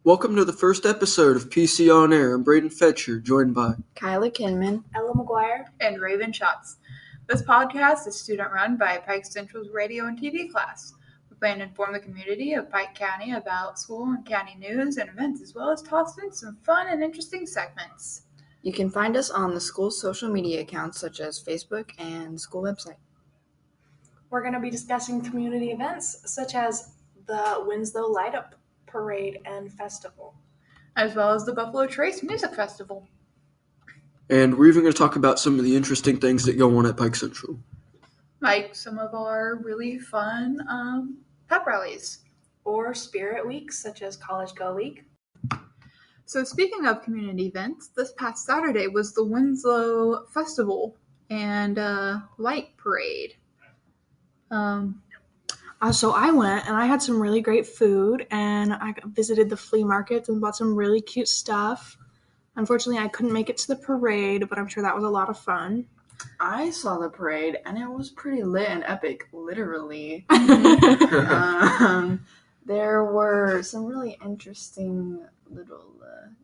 Welcome to the first episode of PC On Air. I'm Braden Fetcher, joined by Kyla Kinman, Ella McGuire, and Raven Schatz. This podcast is student-run by Pike Central's radio and TV class. We plan to inform the community of Pike County about school and county news and events, as well as toss in some fun and interesting segments. You can find us on the school's social media accounts such as Facebook and the school website. We're going to be discussing community events such as the Winslow Light Up Parade and Festival, as well as the Buffalo Trace Music Festival. And we're even going to talk about some of the interesting things that go on at Pike Central. Like some of our really fun pep rallies. Or spirit weeks such as College Go Week. So speaking of community events, this past Saturday was the Winslow Festival and Light Parade. So I went and I had some really great food and I visited the flea markets and bought some really cute stuff. Unfortunately, I couldn't make it to the parade, but I'm sure that was a lot of fun. I saw the parade and it was pretty lit and epic, literally. There were some really interesting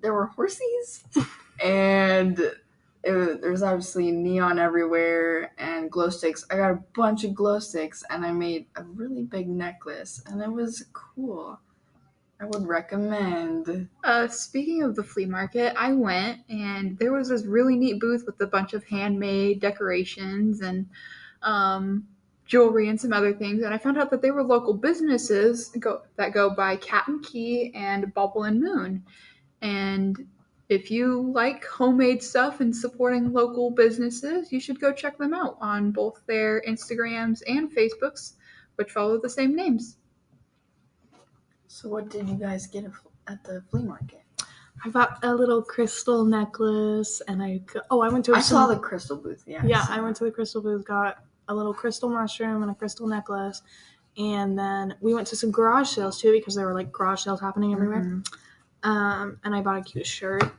there were horses and there was obviously neon everywhere and glow sticks. I got a bunch of glow sticks and I made a really big necklace and it was cool. I would recommend. Speaking of the flea market, I went and there was this really neat booth with a bunch of handmade decorations and jewelry and some other things. And I found out that they were local businesses that go by Cat and Key and Bubble and Moon. And if you like homemade stuff and supporting local businesses, you should go check them out on both their Instagrams and Facebooks, which follow the same names. So what did you guys get at the flea market? I bought a little crystal necklace and I went to I saw the crystal booth, yeah. Yeah, I went to the crystal booth, got a little crystal mushroom and a crystal necklace. And then we went to some garage sales too because there were like garage sales happening everywhere. Mm-hmm. And I bought a cute shirt.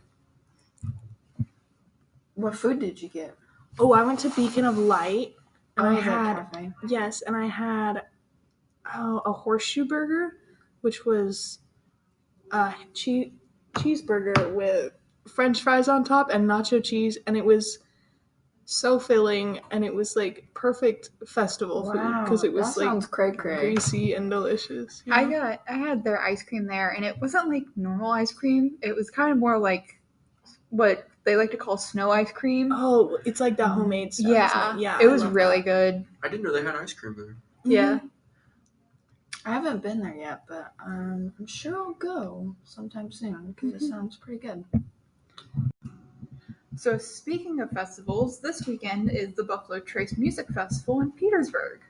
What food did you get? Oh, I went to Beacon of Light. And I had a horseshoe burger, which was a cheeseburger with French fries on top and nacho cheese, and it was so filling, and it was like perfect festival food because it was like greasy and delicious. You know? I had their ice cream there, and it wasn't like normal ice cream. It was kind of more like what they like to call snow ice cream. Oh, it's like that homemade stuff. Yeah, it was really good. I didn't know they had ice cream there. Mm-hmm. Yeah. I haven't been there yet, but I'm sure I'll go sometime soon because it sounds pretty good. So speaking of festivals, this weekend is the Buffalo Trace Music Festival in Petersburg.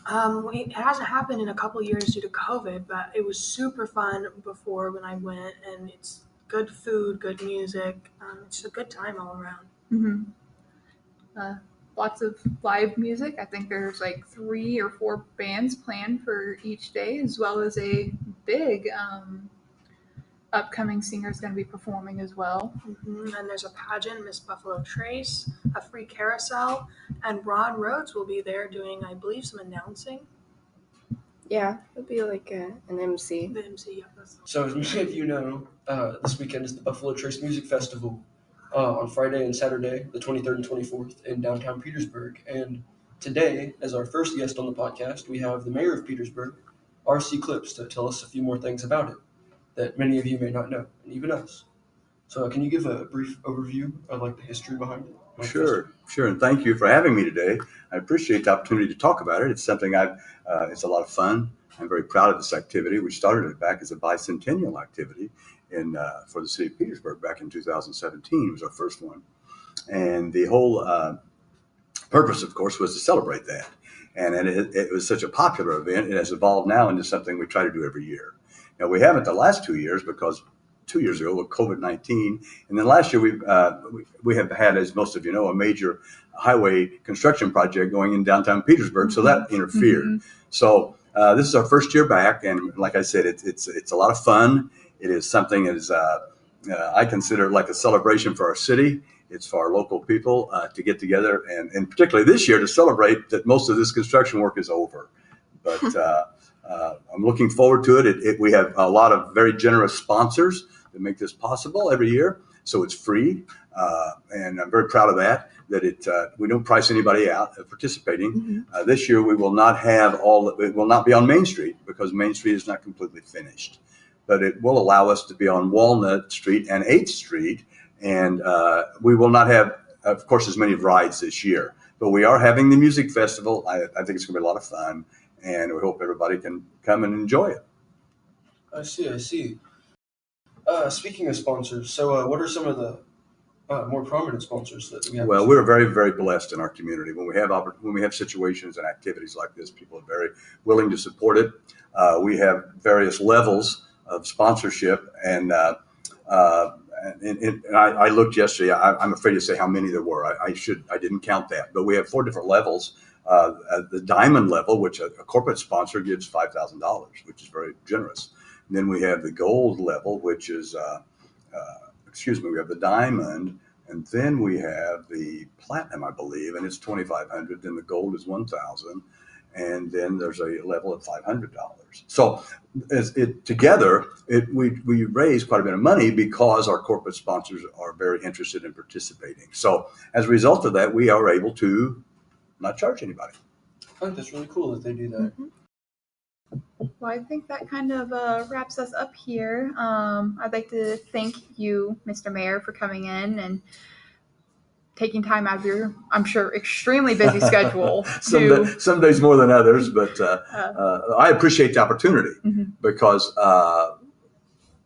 It hasn't happened in a couple years due to COVID, but it was super fun before when I went, and it's good food, good music. It's a good time all around. Mm-hmm. Lots of live music. I think there's like 3 or 4 bands planned for each day, as well as a big upcoming singer is going to be performing as well. Mm-hmm. And there's a pageant, Miss Buffalo Trace, a free carousel, and Ron Rhodes will be there doing, I believe, some announcing. Yeah, it'll be like an MC. The MC, yeah. So as many of you know, this weekend is the Buffalo Trace Music Festival on Friday and Saturday, the 23rd and 24th in downtown Petersburg. And today, as our first guest on the podcast, we have the mayor of Petersburg, R.C. Clips, to tell us a few more things about it that many of you may not know, and even us. So can you give a brief overview of the history behind it? Sure. And thank you for having me today. I appreciate the opportunity to talk about it. It's something it's a lot of fun. I'm very proud of this activity. We started it back as a bicentennial activity for the city of Petersburg back in 2017. It was our first one. And the whole purpose, of course, was to celebrate that. And it was such a popular event. It has evolved now into something we try to do every year. Now, we haven't the last 2 years because 2 years ago with COVID-19. And then last year we have had, as most of you know, a major highway construction project going in downtown Petersburg. So that interfered. Mm-hmm. So this is our first year back. And like I said, it's a lot of fun. It is something that I consider like a celebration for our city. It's for our local people to get together and particularly this year to celebrate that most of this construction work is over. But I'm looking forward to it. We have a lot of very generous sponsors that make this possible every year, so it's free, and I'm very proud of that. We don't price anybody out of participating. This year we will not have it will not be on Main Street because Main Street is not completely finished, but it will allow us to be on Walnut Street and 8th Street, and we will not have, of course, as many rides this year, but we are having the music festival. I think it's going to be a lot of fun, and we hope everybody can come and enjoy it. I see. Speaking of sponsors, so what are some of the more prominent sponsors that we have? Well, we're very, very blessed in our community. When we have situations and activities like this, people are very willing to support it. We have various levels of sponsorship, and I looked yesterday. I'm afraid to say how many there were. I didn't count that, but we have 4 different levels. The diamond level, which a corporate sponsor gives $5,000, which is very generous. And then we have the gold level, which is we have the diamond, and then we have the platinum, I believe, and it's $2,500. Then the gold is $1,000, and then there's a level of $500. So we raise quite a bit of money because our corporate sponsors are very interested in participating. So as a result of that, we are able to not charge anybody. I think that's really cool that they do that. Well, I think that kind of wraps us up here. I'd like to thank you, Mr. Mayor, for coming in and taking time out of your, I'm sure, extremely busy schedule. Some days more than others, but I appreciate the opportunity because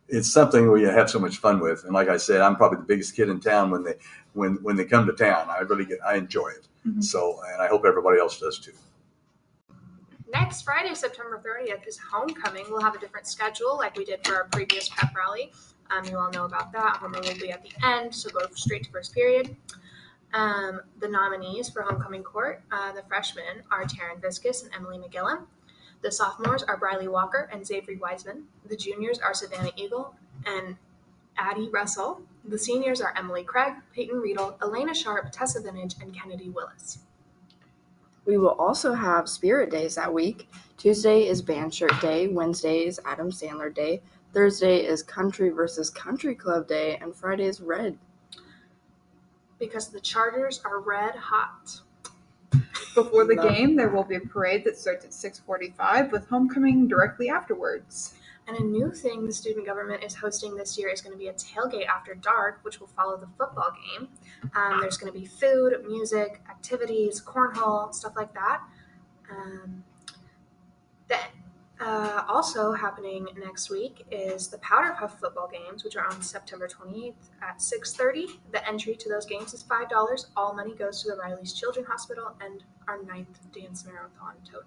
it's something we have so much fun with. And like I said, I'm probably the biggest kid in town when they come to town. I enjoy it. So, and I hope everybody else does too. Next Friday, September 30th, is homecoming. We'll have a different schedule like we did for our previous pep rally. You all know about that. Homeroom will be at the end, so go straight to first period. The nominees for homecoming court, the freshmen are Taryn Viscus and Emily McGillen. The sophomores are Briley Walker and Xavier Wiseman. The juniors are Savannah Eagle and Addie Russell. The seniors are Emily Craig, Peyton Riedel, Elena Sharp, Tessa Vintage, and Kennedy Willis. We will also have Spirit Days that week. Tuesday is Band Shirt Day. Wednesday is Adam Sandler Day. Thursday is Country versus Country Club Day. And Friday is Red. Because the Chargers are red hot. Before the game, there will be a parade that starts at 6:45 with homecoming directly afterwards. And a new thing the student government is hosting this year is going to be a tailgate after dark, which will follow the football game. There's going to be food, music, activities, cornhole, stuff like that. Also happening next week is the Powder Puff football games, which are on September 28th at 6:30. The entry to those games is $5. All money goes to the Riley's Children's Hospital and our 9th dance marathon total.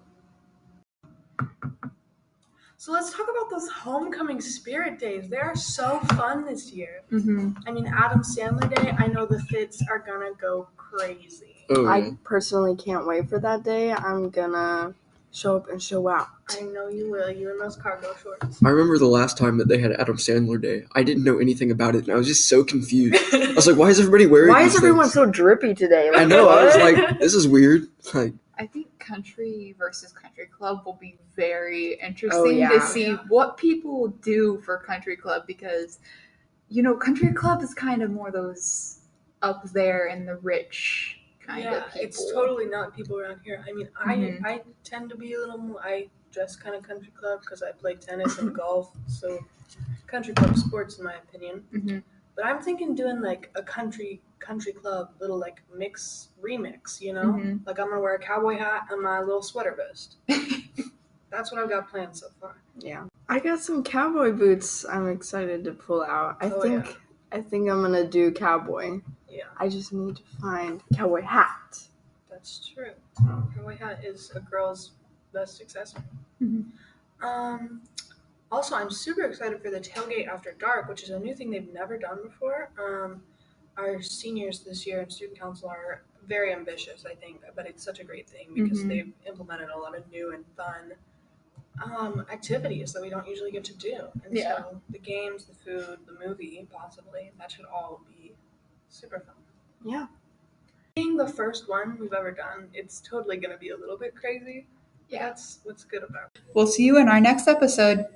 So let's talk about those homecoming spirit days. They are so fun this year. I mean, Adam Sandler Day, I know the fits are gonna go crazy. Oh, I personally can't wait for that day. I'm gonna show up and show out. I know you will. You in those cargo shorts. I remember the last time that they had Adam Sandler Day. I didn't know anything about it, and I was just so confused. I was like, why is everybody wearing Why these is everyone things? so drippy today? I know. I was like, this is weird. Like, I think country versus country club will be very interesting yeah. to see what people do for country club because, country club is kind of more those up there in the rich kind of people. It's totally not people around here. I mean, I tend to be a little more, I dress kind of country club because I play tennis and golf, so country club sports in my opinion. But I'm thinking doing like a country club little like remix, like I'm gonna wear a cowboy hat and my little sweater vest. That's what I've got planned so far. Yeah. I got some cowboy boots I'm excited to pull out. I think I'm gonna do cowboy. Yeah. I just need to find cowboy hat. That's true. Cowboy hat is a girl's best accessory. Also, I'm super excited for the tailgate after dark, which is a new thing they've never done before. Our seniors this year in student council are very ambitious, I think, but it's such a great thing because they've implemented a lot of new and fun activities that we don't usually get to do. And so the games, the food, the movie, possibly, that should all be super fun. Yeah. Being the first one we've ever done, it's totally going to be a little bit crazy. That's what's good about it. We'll see you in our next episode.